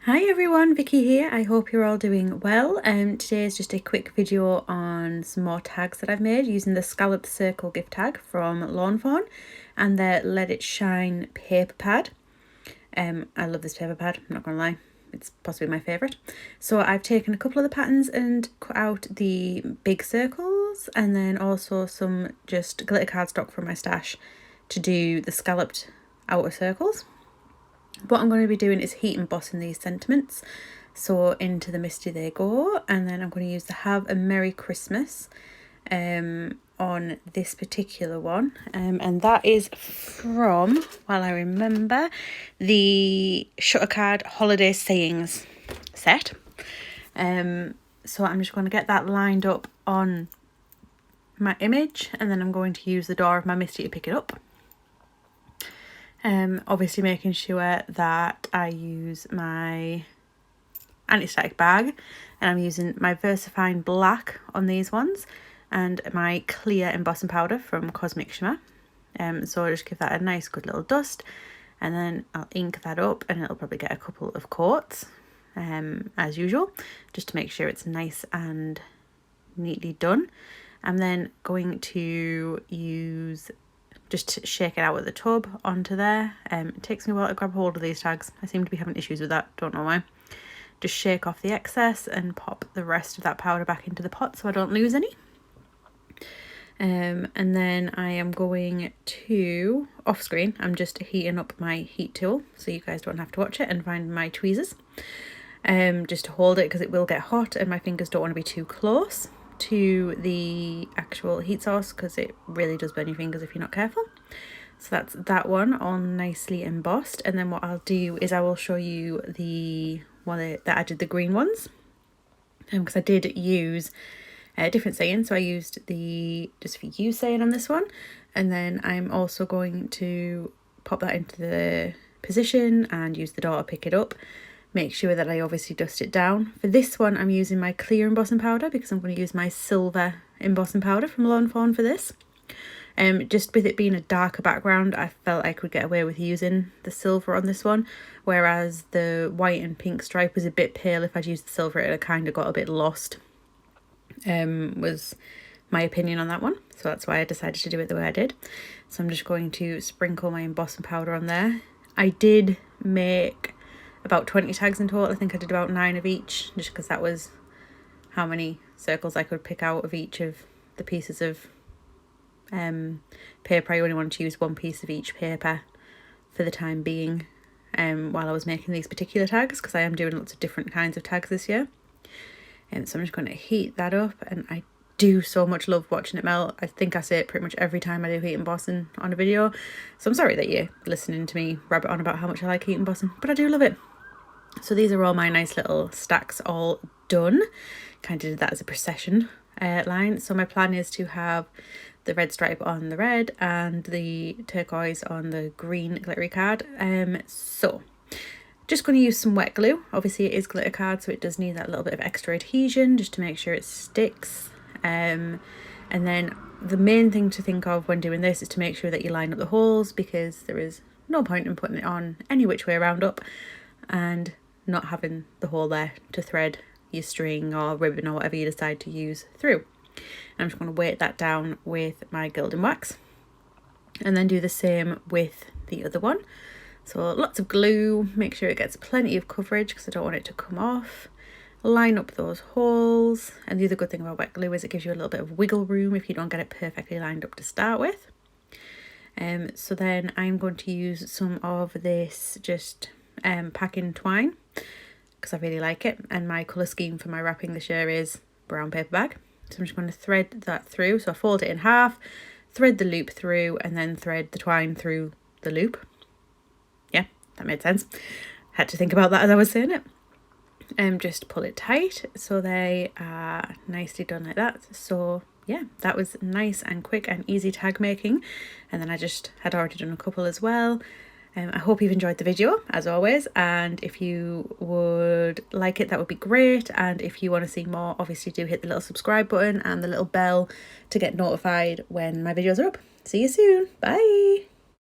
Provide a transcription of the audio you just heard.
Hi everyone, Vicky here. I hope you're all doing well. Today is just a quick video on some more tags that I've made using the Scalloped circle gift tag from Fawn and the Let It Shine paper pad. I love this paper pad, I'm not gonna lie, it's possibly my favourite. So I've taken a couple of the patterns and cut out the big circles and then also some just glitter cardstock from my stash to do the scalloped outer circles. What I'm going to be doing is heat embossing these sentiments. So into the misty they go, and then I'm going to use the Have a Merry Christmas on this particular one, and that is from, while I remember, the Shutter Card Holiday Sayings set. So I'm just going to get that lined up on my image, and then I'm going to use the door of my Misty to pick it up. Obviously making sure that I use my anti-static bag, and I'm using my VersaFine black on these ones and my clear embossing powder from Cosmic Shimmer. So I'll just give that a nice good little dust, and then I'll ink that up, and it'll probably get a couple of coats as usual, just to make sure it's nice and neatly done. I'm then going to use, just shake it out with the tub onto there. It takes me a while to grab hold of these tags. I seem to be having issues with that, don't know why. Just shake off the excess and pop the rest of that powder back into the pot so I don't lose any. And then I am going to, off screen, I'm just heating up my heat tool so you guys don't have to watch it, and find my tweezers. Just to hold it because it will get hot and my fingers don't want to be too close to the actual heat source because it really does burn your fingers if you're not careful. So that's that one all nicely embossed, and then what I'll do is I will show you the one that I did the green ones, because I did use a different saying. So I used the Just For You saying on this one, and then I'm also going to pop that into the position and use the door to pick it up. Make sure that I obviously dust it down. For this one, I'm using my clear embossing powder because I'm going to use my silver embossing powder from Fawn for this. Just with it being a darker background, I felt I could get away with using the silver on this one, whereas the white and pink stripe was a bit pale. If I'd used the silver, it kind of got a bit lost, was my opinion on that one. So that's why I decided to do it the way I did. So I'm just going to sprinkle my embossing powder on there. I did make about 20 tags in total. I think I did about 9 of each, just because that was how many circles I could pick out of each of the pieces of paper. I only wanted to use one piece of each paper for the time being, while I was making these particular tags, because I am doing lots of different kinds of tags this year. And so I'm just going to heat that up, and I do so much love watching it melt. I think I say it pretty much every time I do heat embossing on a video, so I'm sorry that you're listening to me rabbit on about how much I like heat embossing, but I do love it. So these are all my nice little stacks all done. Kind of did that as a procession line. So my plan is to have the red stripe on the red and the turquoise on the green glittery card. So just going to use some wet glue. Obviously it is glitter card, so it does need that little bit of extra adhesion just to make sure it sticks. And then the main thing to think of when doing this is to make sure that you line up the holes, because there is no point in putting it on any which way around up and not having the hole there to thread your string or ribbon or whatever you decide to use through. I'm just going to weight that down with my gilding wax, and then do the same with the other one. So lots of glue, make sure it gets plenty of coverage because I don't want it to come off. Line up those holes, and the other good thing about wet glue is it gives you a little bit of wiggle room if you don't get it perfectly lined up to start with. So then I'm going to use some of this just packing twine because I really like it, and my colour scheme for my wrapping this year is brown paper bag. So I'm just going to thread that through. So I fold it in half, thread the loop through, and then thread the twine through the loop. Yeah, that made sense. Had to think about that as I was saying it. Just pull it tight so they are nicely done like that. So yeah, that was nice and quick and easy tag making, and then I just had already done a couple as well. I hope you've enjoyed the video as always, and if you would like it, that would be great. And if you want to see more, obviously do hit the little subscribe button and the little bell to get notified when my videos are up. See you soon. Bye.